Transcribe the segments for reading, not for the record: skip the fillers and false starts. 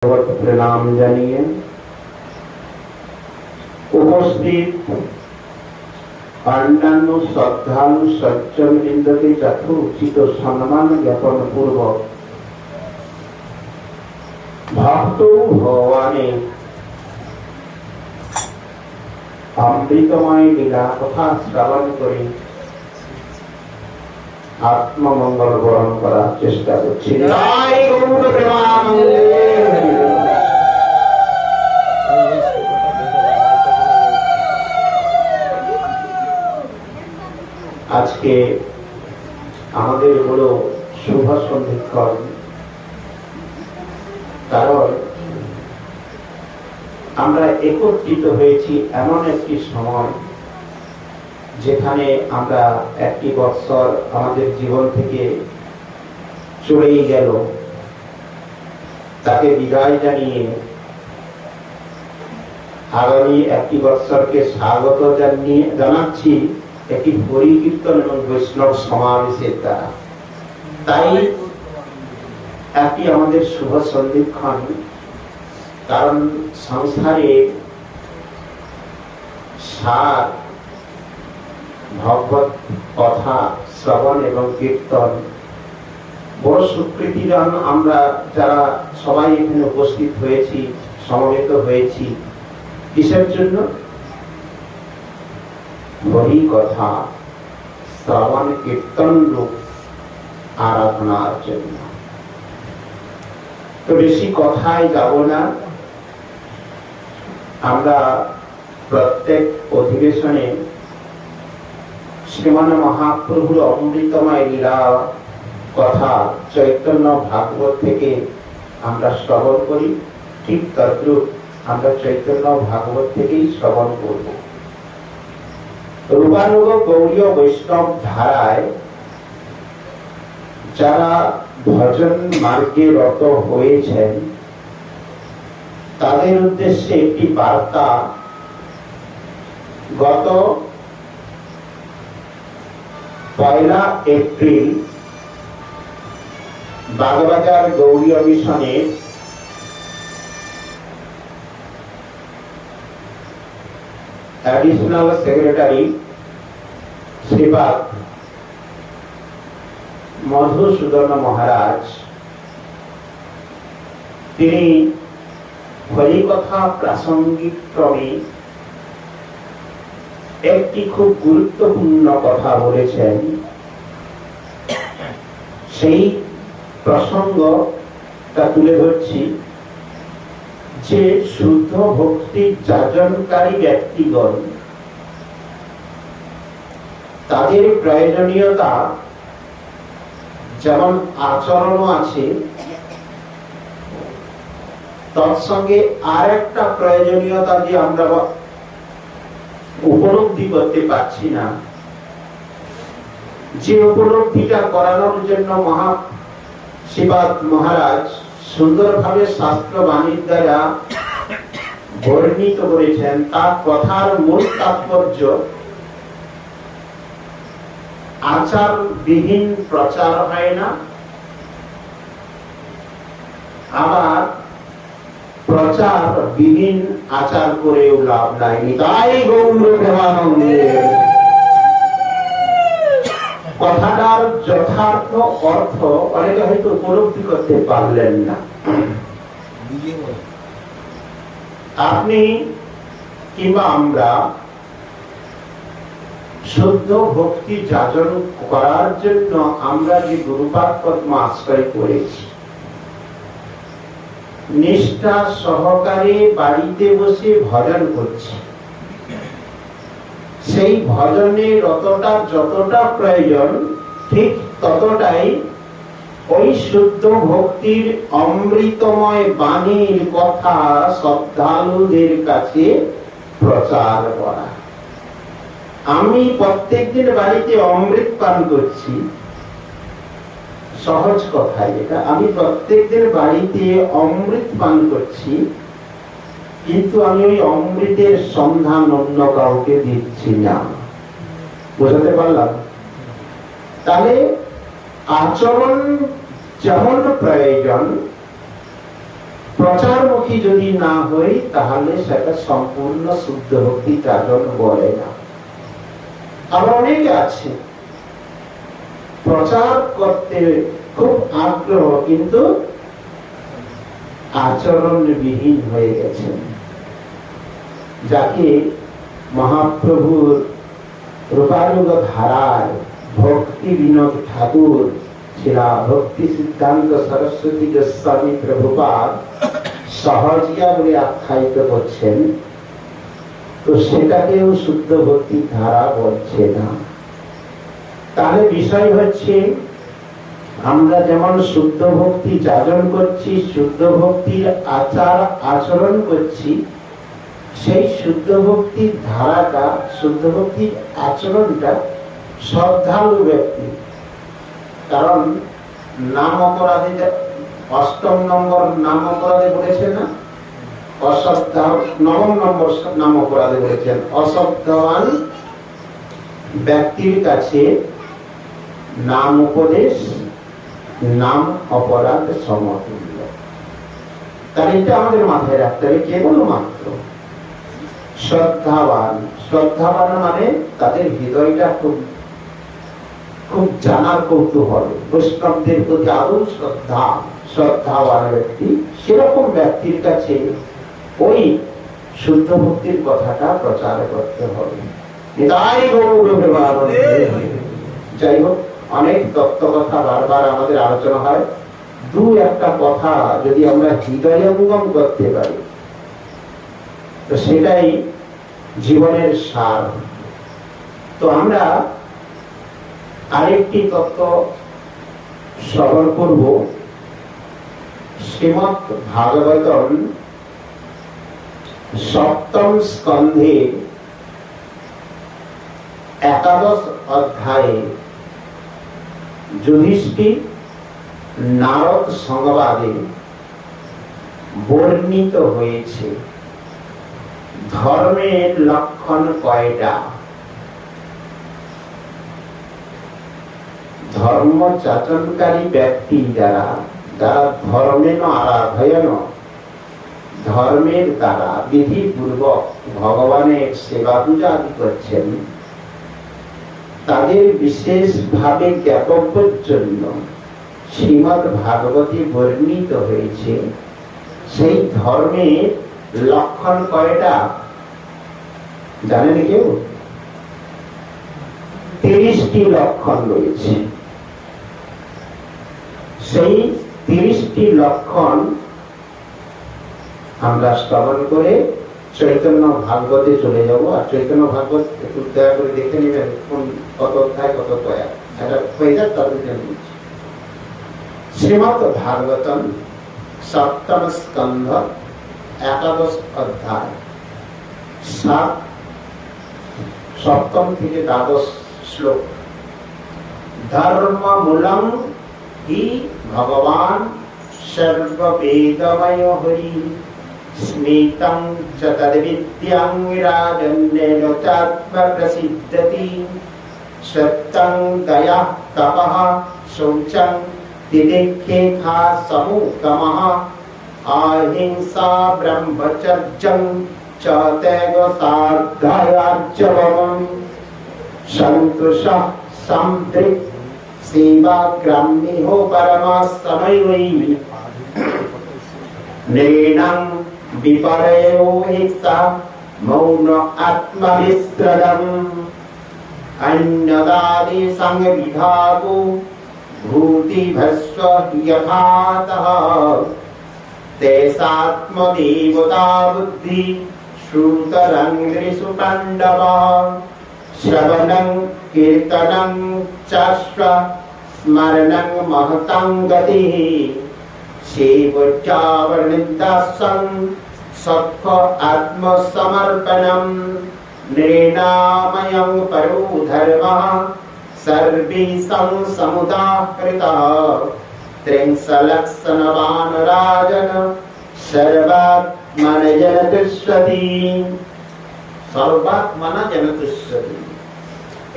प्रणाम जानिए उपस्थित अन्यान्य श्रद्धालु सज्जन वृंद के यथोचित सम्मान ज्ञापन पूर्वक भक्त भगवाने अमृतमय लीला कथा श्रवण करे आत्ममंगल बरण करार चेष्टा करछि। जय गौर प्रेमानंदे। আজকে আমাদের হলো শুভ সন্ধিক্ষণ, কারণ আমরা একত্রিত হয়েছি এমন একটি সময় যেখানে আমরা একটি বৎসর আমাদের জীবন থেকে চলেই গেল, তাকে বিদায় জানিয়ে আগামী একটি বৎসরকে স্বাগত জানাচ্ছি একটি হরি কীর্তন এবং বৈষ্ণব সমাবেশের দ্বারা। তাই একটি আমাদের শুভ সন্ধিক্ষণ, কারণ সংসারে সার ভগবত কথা শ্রবণ এবং কীর্তন বড় স্বীকৃতিদান। আমরা যারা সবাই এখানে উপস্থিত হয়েছি, সমবেত হয়েছি, কিসের জন্য? হরি কথা শ্রবণ কীর্তন রূপ আরাধনার জন্য। তো বেশি কথায় যাব না। আমরা প্রত্যেক অধিবেশনে শ্রীমান মহাপ্রভুর অমৃতময় লীলা কথা চৈতন্য ভাগবত থেকে আমরা শ্রবণ করি, ঠিক তদ্রূপ আমরা চৈতন্য ভাগবত থেকেই শ্রবণ করব। রূপানুগ গৌড়ীয় বৈষ্ণব ধারায় যারা ভজন মার্গে রত হয়েছেন তাদের উদ্দেশ্যে একটি বার্তা। গত 1 এপ্রিল বাগবাজার গৌড়ীয় মিশনে অ্যাডিশনাল সেক্রেটারি শ্রীপাদ মধুসূদন মহারাজ তিনি হরিকথা প্রাসঙ্গিক ক্রমে একটি খুব গুরুত্বপূর্ণ কথা বলেছেন। সেই প্রসঙ্গটা তুলে ধরছি যে শুদ্ধ ভক্তি যাজনকারী ব্যক্তিগণ তাদের প্রয়োজনীয়তা যেমন আচরণ আছে, তৎসঙ্গে আর একটা প্রয়োজনীয়তা যে আমরা উপলব্ধি করতে পারছি না, যে উপলব্ধিটা করানোর জন্য শ্রীপাদ মহারাজ সুন্দরভাবে শাস্ত্র বাণীর দ্বারা বর্ণিত করেছেন। তার কথার মূল তাৎপর্য আচার বিহীন প্রচার হয় না, আবার প্রচার বিহীন আচার করেও লাভ নাই। তাই গৌর প্রেমানন্দে কথাটার যথার্থ অর্থ অনেকে হয়তো উপলব্ধি করতে পারলেন না। আপনি কিংবা আমরা শুদ্ধ ভক্তি যাজন করার জন্য আমরা যে গুরুপাদ পদ্ম আশ্রয় করেছি, নিষ্ঠা সহকারে বাড়িতে বসে ভজন করছি, সেই ভজনের যতটা প্রয়োজন ঠিক ততটাই ওই শুদ্ধ ভক্তির অমৃতময় বাণীর কথা শ্রদ্ধালুদের কাছে প্রচার করা। আমি প্রত্যেকদিন বাড়িতে অমৃত পান করছি, সহজ কথা এটা। আমি প্রত্যেকদিন বাড়িতে অমৃত পান করছি, কিন্তু আমি ওই অমৃতের সন্ধান অন্য কাউকে দিচ্ছি না। বোঝাতে পারলাম? তাহলে আচরণ যেমন প্রয়োজন প্রচারমুখী যদি না হই তাহলে সেটা সম্পূর্ণ শুদ্ধ ভক্তি যাজন বলে না। আবার অনেকে আছে প্রচার করতে খুব আগ্রহ কিন্তু আচরণবিহীন হয়ে গেছেন, যাকে মহাপ্রভুর রূপানুগ ধারায় ভক্তি বিনোদ ঠাকুর ছিলা ভক্তি সিদ্ধান্ত সরস্বতী গোস্বামী প্রভুপাদ সহজিয়া বলে আখ্যায়িত করছেন। তো সেটাকেও শুদ্ধ ভক্তির ধারা বলছে না। তাহলে বিষয় হচ্ছে আমরা যেমন শুদ্ধ ভক্তি যাজন করছি, শুদ্ধ ভক্তির আচার আচরণ করছি, সেই শুদ্ধ ভক্তির ধারাটা, শুদ্ধ ভক্তির আচরণটা শ্রদ্ধালু ব্যক্তি। কারণ নাম অপরাধীতে ৮ম নম্বর নাম অপরাধে বলেছে না, অশ্রদ্ধা ৯ম নম্বর নাম অপরাধে বলেছেন অশ্রদ্ধাবান ব্যক্তির কাছে নাম উপদেশ নাম অপরাধ সমতুল্য। তার এটা আমাদের মাথায় রাখতে হবে। কেবলমাত্র শ্রদ্ধাবান, শ্রদ্ধাবান মানে তাদের হৃদয়টা খুব খুব জানার কৌতূহল, বৈষ্ণবদের প্রতি আদৌ শ্রদ্ধা, শ্রদ্ধাবান ব্যক্তি, সেরকম ব্যক্তির কাছে ওই শুদ্ধ ভক্তির কথাটা প্রচার করতে হবে। যাই হোক, অনেক তত্ত্ব কথা বারবার আমাদের আলোচনা হয়। দু একটা কথা যদি আমরা হৃদয়ঙ্গম করতে পারি তো সেটাই জীবনের সার। তো আমরা আরেকটি তত্ত্ব স্মরণ করব। শ্রীমদ্ ভাগবতম ৭ম স্কন্ধে ১১ অধ্যায়ে যুধিষ্ঠির নারদ সংবাদে বর্ণিত হয়েছে ধর্মের লক্ষণ কয়টা। ধর্ম যাচনকারী ব্যক্তি যারা যারা ধর্মেন আরাধয়ন, ধর্মের দ্বারা বিধিপূর্বক ভগবানের সেবা পূজা আদি করছেন, তাদের বিশেষভাবে জ্ঞাতব্যের জন্য শ্রীমদ্ ভাগবতী বর্ণিত হয়েছে। সেই ধর্মের লক্ষণ কয়টা জানেন কেউ? ৩০টি লক্ষণ রয়েছে। সেই ৩০টি লক্ষণ আমরা শ্রবণ করে চৈতন্য ভাগবতে চলে যাব। আর চৈতন্য ভাগবত একটু দয়া করে দেখে নেবেন কোন কত অধ্যায় কত দয়া, এটা হয়ে যাক তাদের জন্য। শ্রীমদ্ ভাগবতম ৭ম স্কন্ধ ১১ অধ্যায় ৭ম থেকে ১২ শ্লোক। ধর্মমূলং হি ভগবান সর্ববেদময় হরি স্মিতং চ তদ্বিদ্যাং রাজন্যেন চাত্মপ্রসিদ্ধতি সত্যং দয়া তপঃ শৌচং তিতিক্ষেথা সমুত্তমঃ আহিংসা ব্রহ্মচর্যং চ ত্যাগ সাধ্যার্জবম সন্তোষঃ সমদৃক সেবা গ্রাম্যো পরমাসময়ৈ নৃণাং বিপরयो হিংসা মৌন আত্মবিস্রদম অন্যদাদি সংবিভাগো ভূতিভস্ব যথাতঃ তেসাত্মদেবতা বুদ্ধি শ্রুতরং ঋষু পাণ্ডব শ্রবণং কীর্তনং চাশ্র স্মরণং মহতং গতিঃ সেবচ্চাবর্ণিদাসং সত্য আত্মসমর্পণম নৃণাময়ং পরো ধর্মঃ সর্বেষাং সমুদাহৃতঃ ত্রিংশলক্ষণবান রাজন সর্বাত্মন জনতুষ্যতি। সর্বাত্মনা জনতুষ্যতি।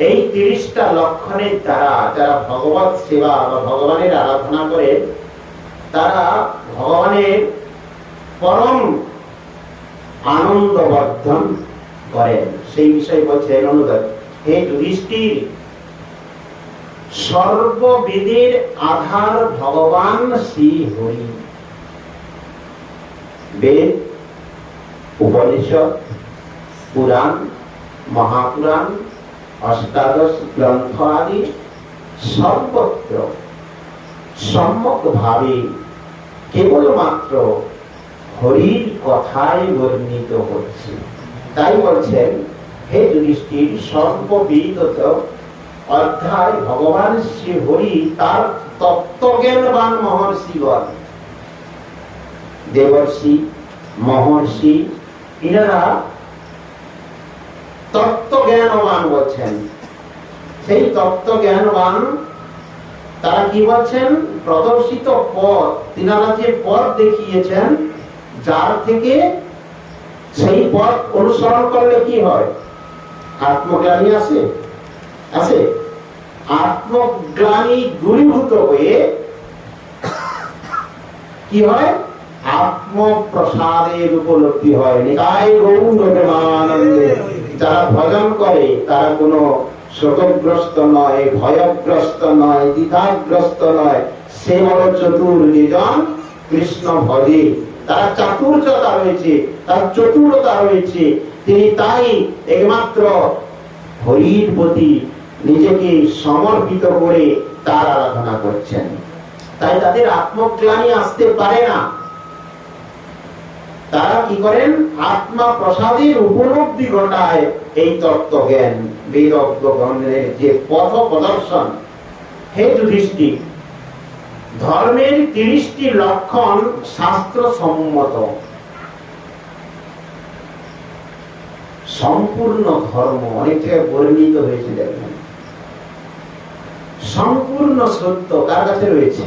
এই ৩০টা লক্ষণের দ্বারা যারা ভগবত সেবা বা ভগবানের আরাধনা করে তারা ভগবানের পরম আনন্দ বর্ধন করেন। সেই বিষয়ে বলছেন অনুবাদ, হে যুধিষ্ঠির, সর্ববেদের আধার ভগবান শ্রী হরি। বেদ, উপনিষদ, পুরাণ, মহাপুরাণ, অষ্টাদশ গ্রন্থ আদি সর্বত্র সম্যক ভাবে কেবলমাত্র হরির কথাই বর্ণিত হচ্ছে। তাই বলছেন, হে যুধিষ্ঠির, সর্ববিদিত অধ্যায় ভগবান শ্রী হরি তার তত্ত্বজ্ঞানবান মহর্ষিগণ, দেবর্ষি, মহর্ষি, ইনারা তত্ত্বজ্ঞানবান বলছেন। সেই তত্ত্বজ্ঞানবান তারা কি বলছেন? প্রদর্শিত পথ, তিনারা যে পথ দেখিয়েছেন, যার থেকে সেই পথ অনুসরণ করলে কি হয়? আত্মজ্ঞানী আসে, আছে। আত্মজ্ঞানী দূরীভূত হয়ে কি হয়? আত্মপ্রসাদের উপলব্ধি হয়। নিতাই গৌর প্রেমানন্দে। যারা ভজন করে তারা কোনো শোকগ্রস্ত নয়, ভয়গ্রস্ত নয়, দ্বিধাগ্রস্ত নয়। সে বড় চতুর, যেজন কৃষ্ণ ভজে। তার চাতুর্যতা রয়েছে, তার চতুরতা রয়েছে। তিনি তাই একমাত্র হরির প্রতি নিজেকে সমর্পিত করে তার আরাধনা করছেন। তাই তাদের আত্মগ্লানি আসতে পারে না। তারা কি করেন? আত্মা প্রসাদের উপলব্ধি ঘটায় এই তত্ত্বজ্ঞান, বেদজ্ঞগণের যে পথ প্রদর্শন। হে যুধিষ্ঠির, ধর্মের 30টি লক্ষণ শাস্ত্র সম্মত। সম্পূর্ণ ধর্ম অনেক জায়গায় বর্ণিত হয়েছে, দেখবেন। সম্পূর্ণ সত্য কার কাছে রয়েছে?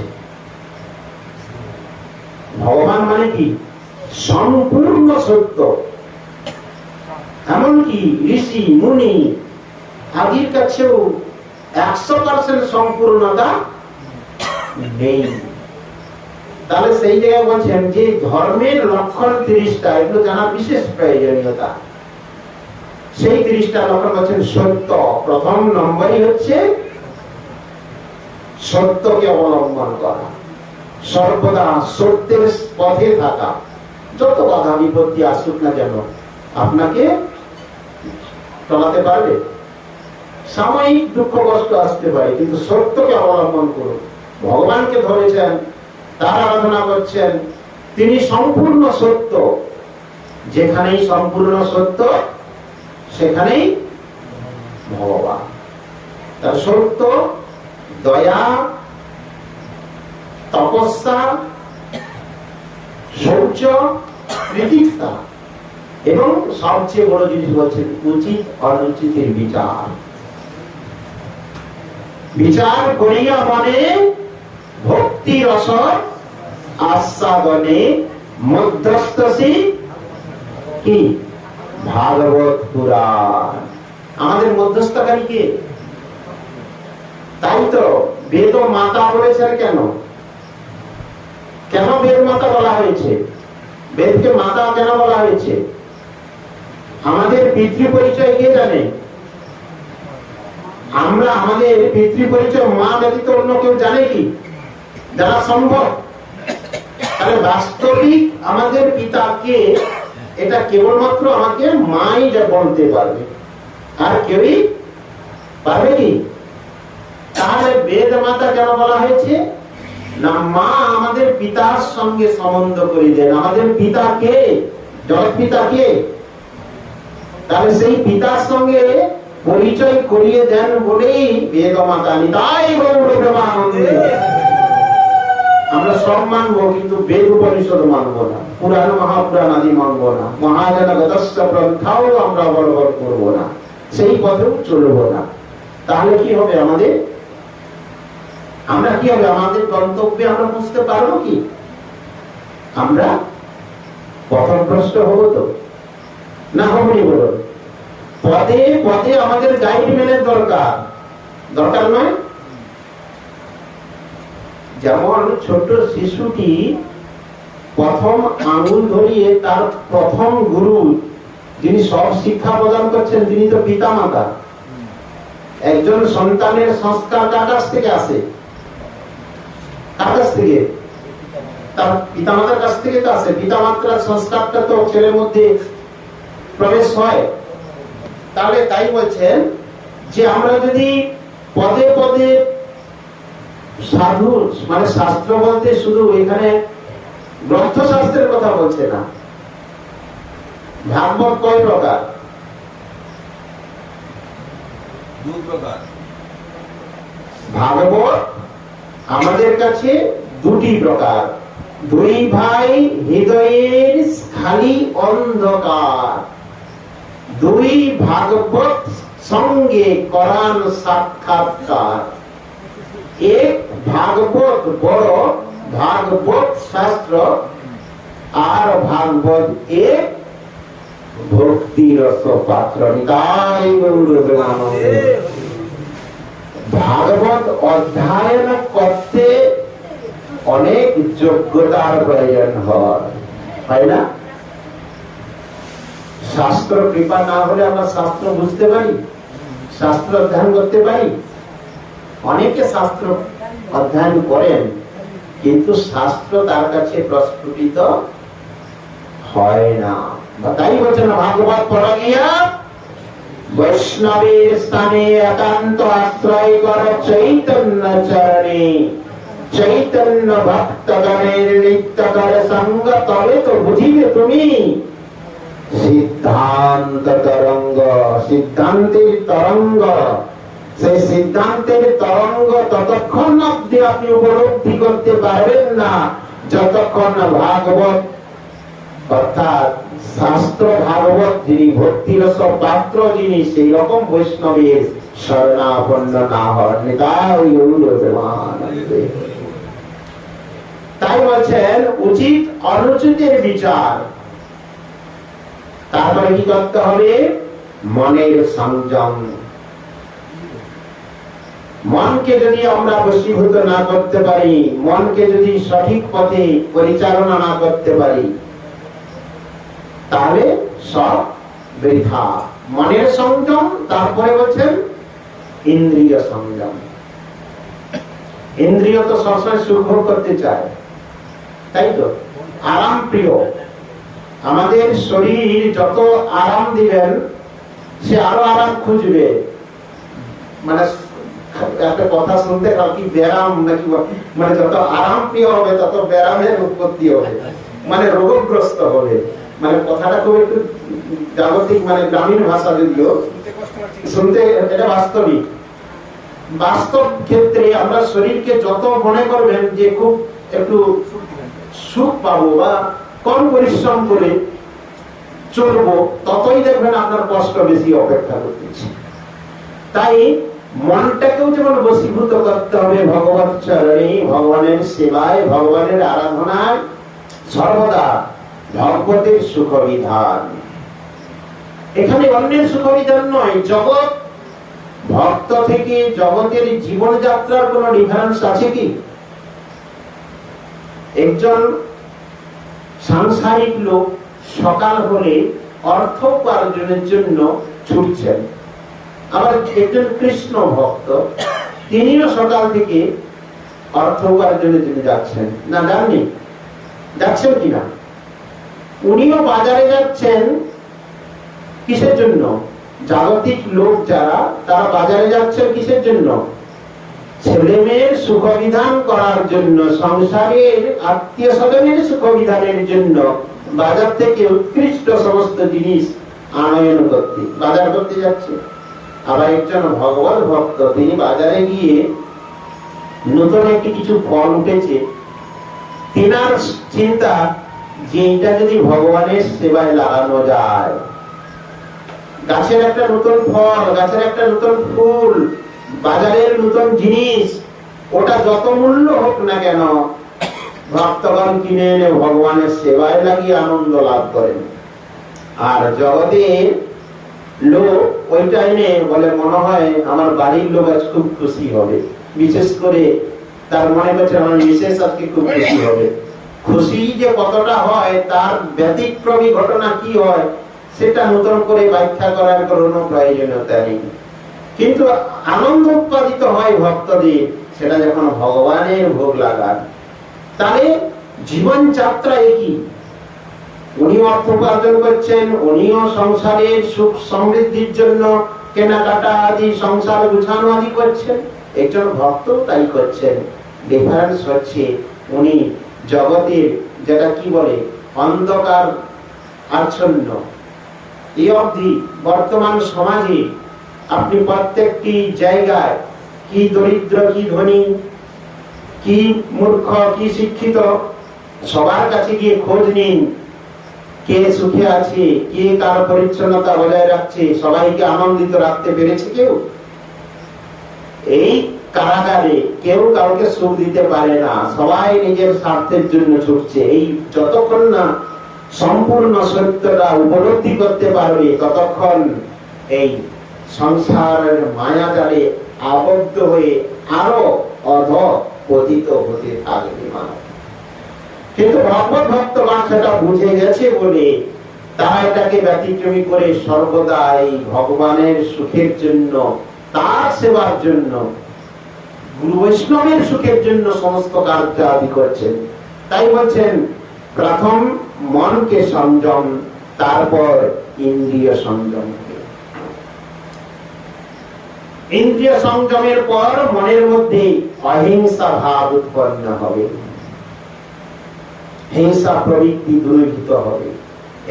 ভগবান মানে কি? সম্পূর্ণ সত্য। এমনকি ঋষি মুনি আদির কাছেও 100% সম্পূর্ণতা নেই। তাহলে সেই জায়গায় বলছেন যে ধর্মের লক্ষণ 30টা, এগুলো জানা বিশেষ প্রয়োজনীয়তা। সেই 30টা লক্ষণ বলছেন সত্য। প্রথম নম্বরই হচ্ছে সত্যকে অবলম্বন করা, সর্বদা সত্যের পথে থাকা। যত বাধা বিপত্তি আসুক না কেন, আপনাকে চলাতে পারবে। সাময়িক দুঃখ কষ্ট আসতে পারে, কিন্তু সত্যকে অবলম্বন করুন। ভগবানকে ধরেছেন, তার আরাধনা করছেন, তিনি সম্পূর্ণ সত্য। যেখানেই সম্পূর্ণ সত্য, সেখানেই ভগবান। তার সত্য, দয়া, তপস্যা, শৌচ, কৃতিত্ব এবং সবচেয়ে বড় জিনিস বলছেন উচিত অনুচিতের বিচার। বিচার করিয়া মনে ভক্তি রস আস্বাদনে মধ্যস্থসি কি ভাগবত পুরাণ। আমাদের মধ্যস্থকারী কে? তাই তো বেদ মাতা বলেছেন। কেন কেন বেদ মাতা বলা হয়েছে? বেদকে মাতা কেন বলা হয়েছে? আমাদের পিতৃ পরিচয় কে জানে? আমরা আমাদের পিতৃ পরিচয় মা ব্যতীত অন্য কেউ জানে কি? জানা সম্ভব? তাহলে বাস্তবিক আমাদের পিতাকে এটা কেবলমাত্র আমাকে মাই যা বলতে পারবে, আর কেউই পারবে কি? তাহলে বেদ মাতা কেন বলা হয়েছে? না, মা আমাদের পিতার সঙ্গে সম্বন্ধ করে দেন। আমাদের পিতাকে, জগৎ পিতাকে, তাহলে সেই পিতার সঙ্গে পরিচয় করিয়ে দেন বলেই বেদ মাতা। নিতাই গৌর প্রেমানন্দে। আমরা সব মানবো, কিন্তু বেদ উপনিষদ মানবো না, পুরাণ মহাপুরাণ আদি মানবো না, মহাজন গতস্য প্রন্থাও আমরা অবলম্বন করবো না, সেই পথেও চলবো না। তাহলে কি হবে? আমরা কি হবে? আমাদের গন্তব্যে আমরা বুঝতে পারবো কি? আমরা পথভ্রষ্ট হব তো না হবনি? বলুন। পদে পদে আমাদের গাইডম্যানের দরকার নয়? যেমন ছোট শিশুটি প্রথম আঙুল ধরিয়ে তার প্রথম গুরু যিনি সব শিক্ষা প্রদান করছেন তিনি তো পিতামাতা। একজন সন্তানের সংস্কার কার কাছ থেকে আসে? কার কাছ থেকে? তার পিতামাতার কাছ থেকে তো আসে। পিতামাতার সংস্কারটা তো ছেলের মধ্যে প্রবেশ হয়। তাহলে তাই বলছেন যে আমরা যদি পদে পদে সাধু মানে শাস্ত্র বলতে শুধু এখানে গ্রন্থ শাস্ত্রের কথা বলছে না। ভাগবত কয় প্রকার? ভাগবত আমাদের কাছে দুটি প্রকার। দুই ভাই হৃদয়ের খালি অন্ধকার, দুই ভাগবত সঙ্গে করান সাক্ষাৎকার। এক ভাগবত বড় ভাগবত শাস্ত্র, আর ভাগবত এক ভক্তি রস পাত্র। নিতাই গৌর প্রেমানন্দে। ভাগবত অধ্যয়ন করতে অনেক যোগ্যতার প্রয়োজন হয় না? শাস্ত্র কৃপা না হলে আমরা শাস্ত্র বুঝতে পারি, শাস্ত্র অধ্যয়ন করতে পারি। অনেকে শাস্ত্র অধ্যয়ন করেন কিন্তু শাস্ত্র তার কাছে প্রস্ফুটিত হয় না। তাই বলছেন ভাগবত পড়া গিয়া বৈষ্ণবের স্থানে একান্ত আশ্রয় কর চৈতন্য চরণে। চৈতন্য ভক্তগণের নিত্যকর সঙ্গ, তবে তো বুঝিবে তুমি সিদ্ধান্ত তরঙ্গ। সিদ্ধান্তের তরঙ্গ, সেই সিদ্ধান্তের তরঙ্গ ততক্ষণ অব্দি আপনি উপলব্ধি করতে পারবেন না যতক্ষণ ভাগবত অর্থাৎ শাস্ত্র ভাগবত যিনি ভক্তিরস পাত্র যিনি সেই রকম বৈষ্ণবের শরণাপন্ন না হন। তাই বলছেন উচিত অনুচিতের বিচার। তারপরে কি করতে হবে? মনের সংযম। মনকে যদি আমরা বশীভূত না করতে পারি, মনকে যদি সঠিক পথে পরিচালনা না করতে পারি, তাহলে সব বৃথা। মনের সংযম। তারপরে বলছেন ইন্দ্রিয় সংযম। ইন্দ্রিয় তো সবসময় সুখ ভোগ করতে চায়, তাই তো? আরাম প্রিয়। আমাদের শরীর যত আরাম দিবেন সে আরো আরাম খুঁজবে। মানে একটা কথা শুনতে কি ব্যারাম নাকি, মানে যত আরাম প্রিয় হবে তত ব্যারামের উৎপত্তি হবে, মানে রোগগ্রস্ত হবে। মানে কথাটা খুব একটু জাগতিক মানে গ্রামীণ ভাষা, যদিও শুনতে এটা বাস্তবিক। বাস্তব ক্ষেত্রে আমরা শরীরকে যত মনে করবেন যে খুব একটু সুখ পাবো বা কম পরিশ্রম করে চলবো, ততই দেখবেন আপনার কষ্ট বেশি অপেক্ষা করতেছে। তাই মনটাকেও যেমন বশীভূত করতে হবে ভগবত চরণে, ভগবানের সেবায়, ভগবানের আরাধনায়, সর্বদা ভগবতের সুখ বিধান। এখানে অন্যের সুখ বিধান নয়। জগৎ ভক্ত থেকে জগতের জীবনযাত্রার কোন ডিফারেন্স আছে কি? একজন সাংসারিক লোক সকাল হলে অর্থ উপার্জনের জন্য ছুটছেন, আবার একজন কৃষ্ণ ভক্ত তিনিও সকাল থেকে অর্থ উপার্জনের জন্য যাচ্ছেন। না জাননি যাচ্ছেন কিনা? উনিও বাজারে যাচ্ছেন কিসের জন্য? জাগতিক লোক যারা, তারা বাজারে যাচ্ছেন কিসের জন্য? ছেলে মেয়ের সুখ বিধান করার জন্য, সংসারের আত্মীয় স্বজনের সুখ বিধানের জন্য বাজার থেকে উৎকৃষ্ট সমস্ত জিনিস আনয়ন করতে, বাজার করতে যাচ্ছে। আবার একজন ভগবত ভক্ত তিনি বাজারে গিয়ে নতুন একটি কিছু ফল উঠেছে, তিনার চিন্তা যে এটা যদি ভগবানের সেবায় লাগানো যায়, গাছের একটা নতুন ফল, গাছের একটা নতুন ফুল, বাজারের নতুন জিনিস, ওটা যত মূল্য হোক না কেন ভক্তগণ কিনে এনে ভগবানের সেবায় লাগিয়ে আনন্দ লাভ করেন। আর জগতের লোক ওইটা এনে বলে মনে হয় আমার বাড়ির লোক আজ খুব খুশি হবে, বিশেষ করে তার মনে করছে আমার বিশেষ আজকে খুব খুশি হবে, খুশি যে কতটা হয়, তার ব্যতিক্রমী ঘটনা কি হয়, সেটা নতুন করে ব্যাখ্যা করার কোনো প্রয়োজনীয়তা নেই। কিন্তু আনন্দ উৎপাদিত হয় ভক্তদের, সেটা যখন ভগবানের ভোগ লাগান। তাহলে জীবন যাত্রা একই, উনি অর্থ উপার্জন করছেন, উনিও সংসারের সুখ সমৃদ্ধির জন্য কেনাকাটা আদি, সংসার গুছানো আদি করছেন, একজন ভক্ত তাই করছেন। ডিফারেন্স হচ্ছে উনি জগতের যেটা কি বলে অন্ধকার আচ্ছন্ন। এই অবধি বর্তমান সমাজে আপনি প্রত্যেকটি জায়গায় কি দরিদ্র, কি ধনী, কি মূর্খ, কি শিক্ষিত, সবার কাছে গিয়ে খোঁজ নিন কে সুখে আছে, কে কার পরিচ্ছন্নতা বজায় রাখছে, সবাইকে আনন্দিত রাখতে পেরেছে কেউ? এই কারাগারে কেউ কাউকে সুখ দিতে পারে না, সবাই নিজের স্বার্থের জন্য ছুটছে। এই যতক্ষণ না সম্পূর্ণ সত্যটা উপলব্ধি করতে পারবে, ততক্ষণ এই সংসারের মায়াজালে আবদ্ধ হয়ে আরো অধঃপতিত হতে থাকবে মানব। কিন্তু ভগবত ভক্তগণ সেটা বুঝে গেছে বলে তারা এটাকে ব্যতিক্রমী করে সর্বদা এই ভগবানের সুখের জন্য, তার সেবার জন্য, গুরু বৈষ্ণবের সুখের জন্য সমস্ত কার্য আদি করছেন। তাই বলছেন প্রথম মনকে সংযম, তারপর ইন্দ্রিয় সংযম। ইন্দ্রিয় সংযমের পর মনের মধ্যে অহিংসা ভাব উৎপন্ন হবে, হিংসা প্রবৃত্তি দূরীভূত হবে।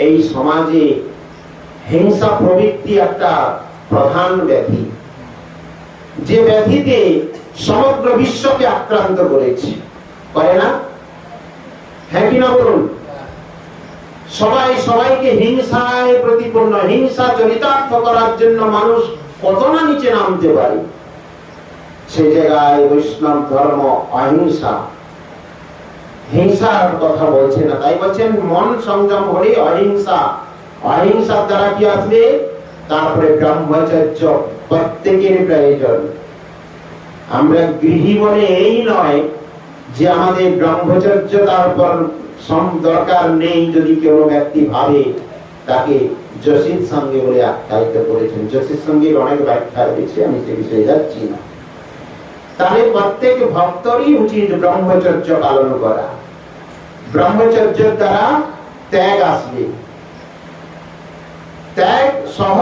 এই সমাজে হিংসা প্রবৃত্তি একটা প্রধান ব্যাধি, যে ব্যাধিতে সমগ্র বিশ্বকে আক্রান্ত করেছে, করে না? হ্যাঁ কি না বলুন? সবাই সবাইকে হিংসায় প্রতিপন্ন, হিংসা চরিতার্থ করার জন্য মানুষ কত না নিচে নামতে পারে। সে জায়গায় বৈষ্ণব ধর্ম অহিংসা, হিংসার কথা বলছে না। তাই বলছেন মন সংযম হলে অহিংসা, অহিংসার দ্বারা কি আসবে? তারপরে ব্রহ্মচর্য প্রত্যেকের প্রয়োজন। আমরা গৃহী বলে এই নয় যে আমাদের ব্রহ্মচর্য তারপর দরকার নেই। যদি কেউ ব্যক্তি ভাবে, তাকে যোশীর সঙ্গে বলে আখ্যায়িত করেছেন। যোশীর সঙ্গে অনেক ব্যাখ্যা রয়েছে, আমি সে বিষয়ে যাচ্ছি না। তাহলে প্রত্যেক ভক্তরই উচিত ব্রহ্মচর্য পালন করা। ব্রহ্মচর্যের দ্বারা ত্যাগ আসবে, ত্যাগ সহ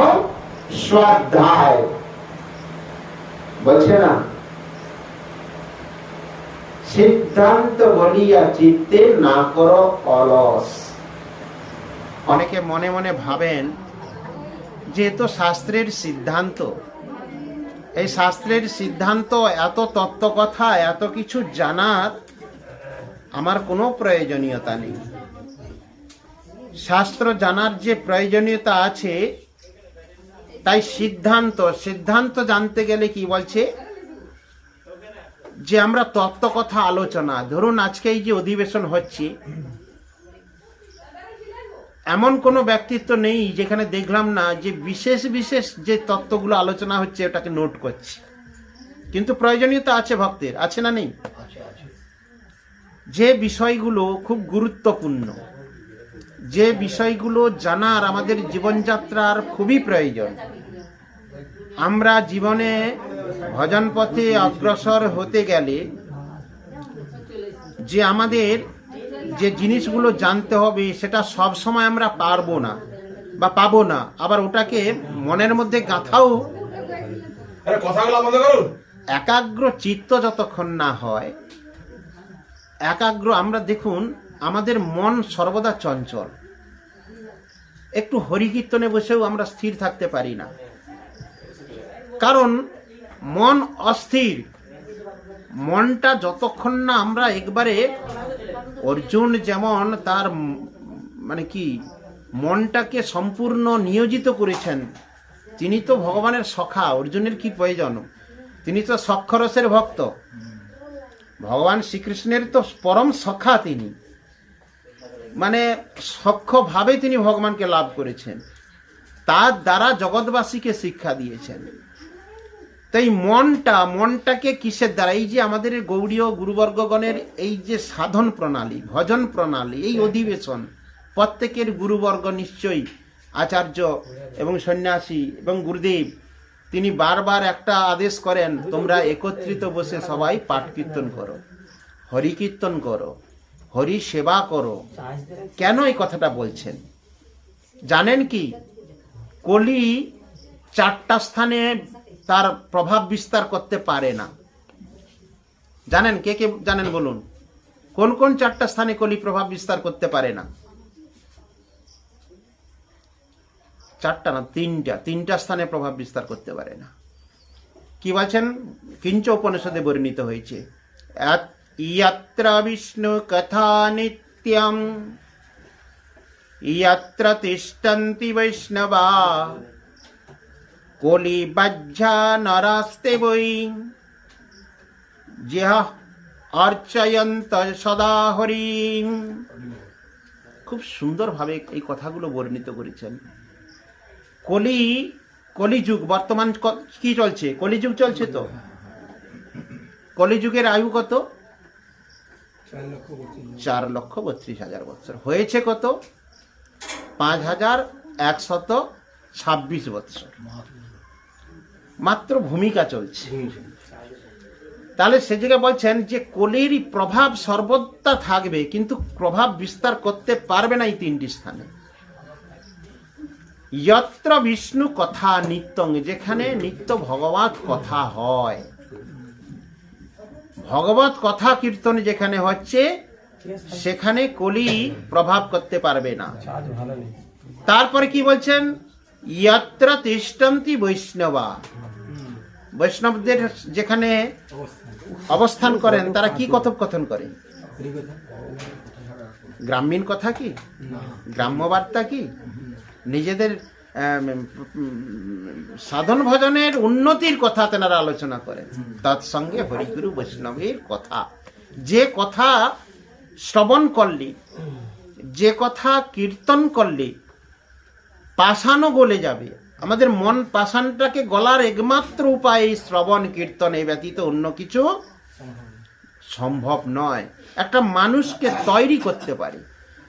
স্বাধ্যায় বলছে না, সিদ্ধান্ত বলিয়া চিত্তে না করো অলস। অনেকে মনে মনে ভাবেন যে তো শাস্ত্রের সিদ্ধান্ত, এই শাস্ত্রের সিদ্ধান্ত, এত তত্ত্ব কথা, এত কিছু জানার আমার কোনো প্রয়োজনীয়তা নেই। শাস্ত্র জানার যে প্রয়োজনীয়তা আছে, তাই সিদ্ধান্ত জানতে গেলে কি বলছে যে আমরা তত্ত্ব কথা আলোচনা, ধরুন আজকে এই যে অধিবেশন হচ্ছে, এমন কোনো ব্যক্তিত্ব নেই যেখানে দেখলাম না যে বিশেষ বিশেষ যে তত্ত্বগুলো আলোচনা হচ্ছে ওটাকে নোট করছে। কিন্তু প্রয়োজনীয়তা আছে ভক্তের, আছে না নেই? যে বিষয়গুলো খুব গুরুত্বপূর্ণ, যে বিষয়গুলো জানার আমাদের জীবনযাত্রার খুবই প্রয়োজন, আমরা জীবনে ভজন পথে অগ্রসর হতে গেলে যে আমাদের যে জিনিসগুলো জানতে হবে, সেটা সব সময় আমরা পারবো না বা পাবো না। আবার ওটাকে মনের মধ্যে গাঁথাও একাগ্র চিত্ত যতক্ষণ না হয়, একাগ্র, আমরা দেখুন আমাদের মন সর্বদা চঞ্চল। একটু হরিকীর্তনে বসেও আমরা স্থির থাকতে পারি না, কারণ মন অস্থির। মনটা যতক্ষণ না আমরা একবারে, অর্জুন যেমন তার মানে কি মনটাকে সম্পূর্ণ নিয়োজিত করেছেন, তিনি তো ভগবানের সখা। অর্জুনের কি প্রয়োজন? তিনি তো সক্ষরসের ভক্ত, ভগবান শ্রীকৃষ্ণের তো পরম সখা। তিনি মানে সখ্য ভাবে তিনি ভগবানকে লাভ করেছেন, তার দ্বারা জগৎবাসীকে শিক্ষা দিয়েছেন। তো এই মনটাকে কিসের দ্বারা, এই যে আমাদের গৌড়ীয় গুরুবর্গগণের এই যে সাধন প্রণালী, ভজন প্রণালী, এই অধিবেশন, প্রত্যেকের গুরুবর্গ নিশ্চয়ই আচার্য এবং সন্ন্যাসী এবং গুরুদেব তিনি বারবার একটা আদেশ করেন, তোমরা একত্রিত বসে সবাই পাঠ কীর্তন করো, হরি কীর্তন করো, হরি সেবা করো। কেন এই কথাটা বলছেন জানেন কি? কলি 4টা স্থানে তার প্রভাব বিস্তার করতে পারে না। জানেন? কে কে জানেন বলুন? কোন কোন 4টা স্থানে কলি প্রভাব বিস্তার করতে পারে না? 4টা না, 3টা স্থানে প্রভাব বিস্তার করতে পারে না। কি বলছেন? কিঞ্চ উপনিষদে বর্ণিত হয়েছে, ইয়াত্র বিষ্ণু কথা নিত্যম ইয়াত্র তিষ্ঠন্তি বৈষ্ণবা কলি বাহ্যা নরাস্তে বৈ যেহ অর্চয়ন্ত সদা হরিং। খুব সুন্দরভাবে এই কথাগুলো বর্ণিত করেছেন। কলিযুগ বর্তমান কি চলছে? কলিযুগ চলছে। তো কলিযুগের আয়ু কত? 4,32,000 বৎসর। হয়েছে কত? 5,126 বৎসর। মাত্র ভূমিকা চলছে। তাহলে সে জায়গায় বলছেন যে কলির প্রভাব সর্বদা থাকবে, কিন্তু প্রভাব বিস্তার করতে পারবে না এই 3টি স্থানে। যত্র বিষ্ণু কথা নিত্যং, যেখানে নিত্য ভগবত কথা হয়, ভগবত কথা কীর্তন যেখানে হচ্ছে, সেখানে কলি প্রভাব করতে পারবে না। তারপরে কি বলছেন? যত্র তিষ্ঠন্তি বৈষ্ণবা, বৈষ্ণবদের যেখানে অবস্থান করেন তারা কি কথোপকথন করে? গ্রামীণ কথা কি? গ্রাম্য বার্তা কি? নিজেদের সাধন ভজনের উন্নতির কথা তেনারা আলোচনা করেন। তৎসঙ্গে হরিগুরু বৈষ্ণবের কথা, যে কথা শ্রবণ করলি, যে কথা কীর্তন করলি, পাষাণও গলে যাবে। আমাদের মন পাষাণটাকে গলার একমাত্র উপায় এই শ্রবণ কীর্তন, এই ব্যতীত অন্য কিছু সম্ভব নয়। একটা মানুষকে তৈরি করতে পারে,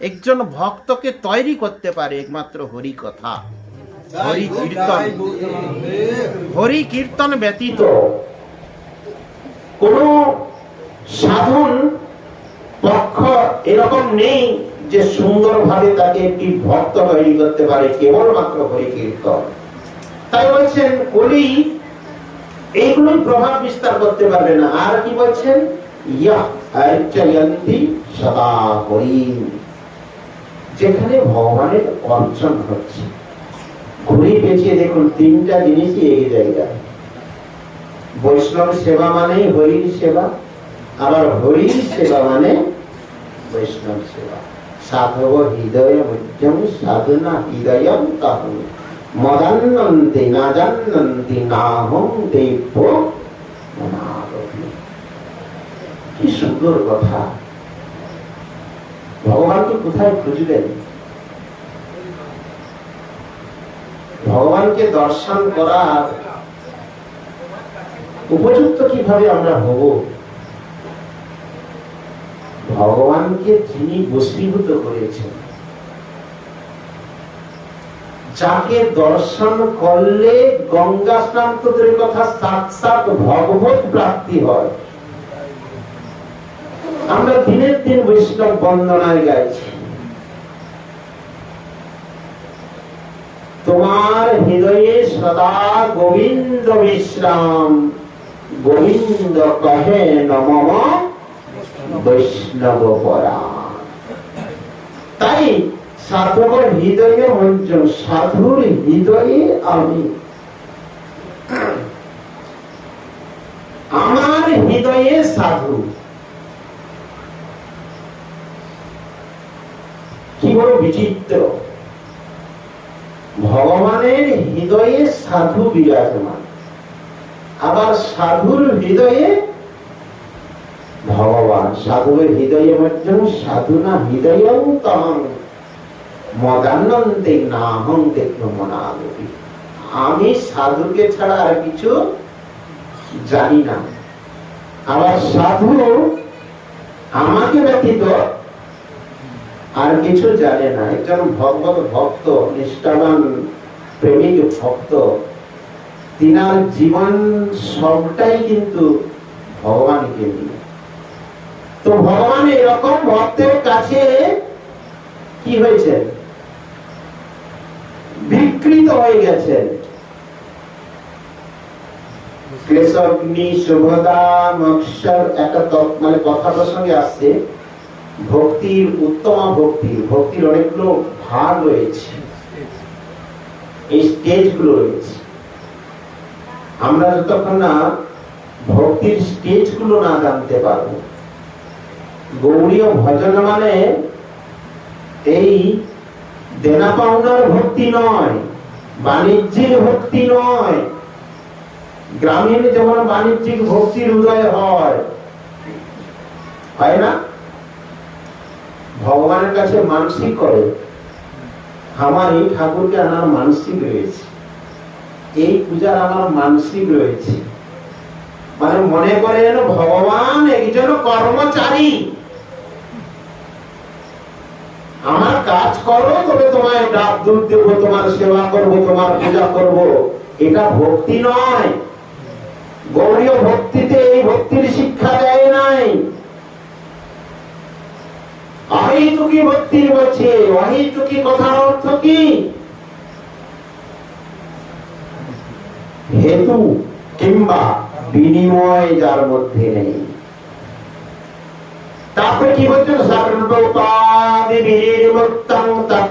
একজন ভক্তকে তৈরি করতে পারে একমাত্র হরি কথা, হরি কীর্তন। হরি কীর্তন ব্যতীত কোন সাধন পক্ষ এরকম নেই যে সুন্দরভাবে তাকে একটি ভক্ত তৈরি করতে পারে, কেবলমাত্র হরি কীর্তন। তাই বলছেন কলি এইগুলোই প্রভাব বিস্তার করতে পারবে না। আর কি বলছেন? সদা হরি, যেখানে ভগবানের অর্চন হচ্ছে। ঘুরি পেঁচিয়ে দেখুন, 3টা জিনিসই এই জায়গায়। বৈষ্ণব সেবা মানেই হরির সেবা, আবার হরির সেবা মানে বৈষ্ণব সেবা। সাধব হৃদয় মধ্যম সাধনা হৃদয়ম তাহম মদান্নন্তি না জান্নন্তি নাহম দেব্য মনারতি। কি সুন্দর কথা! ভগবানকে কোথায় খুঁজবেন? ভগবানকে দর্শন করার উপযুক্ত কিভাবে আমরা হব? ভগবানকে যিনি বশীভূত করেছেন, যাকে দর্শন করলে গঙ্গা স্নান তো দূরের কথা, সাক্ষাৎ ভগবত প্রাপ্তি হয়। আমরা দিনের দিন বৈষ্ণব বন্দনায় গাইছি, তোমার হৃদয়ে সদা গোবিন্দ বিশ্রাম, গোবিন্দ কহে নমঃ বৈষ্ণব পরাণ। তাই সাধকের হৃদয়ে মঞ্জন, সাধুর হৃদয়ে আমি। আমার হৃদয়ে সাধু, কি বড় বিচিত্র! ভগবানের হৃদয়ে সাধু বিরাজমান, আবার সাধুর হৃদয়ে ভগবান। সাধুর হৃদয়ে মধ্যম সাধুনা হৃদয়ং তহং মদানন্দে নাহং দেখো মনাগতি। আমি সাধুকে ছাড়া আর কিছু জানি না। আবার সাধু আমাকে ব্যতীত আর কিছু জানে না। একজন ভগবত ভক্ত, নিষ্ঠাবান প্রেমিক ভক্ত, তিনার জীবন সবটাই কিন্তু ভগবানকে নিয়ে। তো ভগবান এরকম ভক্তের কাছে কি হয়েছে? বিকৃত হয়ে গেছেন। কেশগ্নি শুভদা মক্ষর একটা মানে কথা প্রসঙ্গে আসছে, ভক্তির উত্তমা ভক্তির অনেকগুলো ভাগ রয়েছে, এই স্টেজ গুলো রয়েছে। আমরা যতক্ষণ না ভক্তির স্টেজ গুলো না জানতে পারবো, গৌড়ীয় ভজন মানে এই দেনা পাওনার ভক্তি নয়, বাণিজ্যিক ভক্তি নয়। গ্রামীণ যেমন বাণিজ্যিক ভক্তির উদয় হয় না? ভগবানের কাছে মানসিক করে, আমার এই ঠাকুরকে আমার মানসিক রয়েছে, এই পূজার আমার মানসিক রয়েছে, মানে মনে করেন ভগবান একজন কর্মচারী, আমার কাজ করো তবে তোমায় ডাব দুধ দেবো, তোমার সেবা করবো, তোমার পূজা করবো। এটা ভক্তি নয়। গৌড়ীয় ভক্তিতে এই ভক্তির শিক্ষা দেয় নাই। অহেতুকি ভক্তি বলছে। অহেতুকি কথার অর্থ কি? হেতু কিংবা বিনিময় যার মধ্যে নেই। তারপরে কি বলছেন? সর্বোপাধি বিনির্মুক্তং তৎ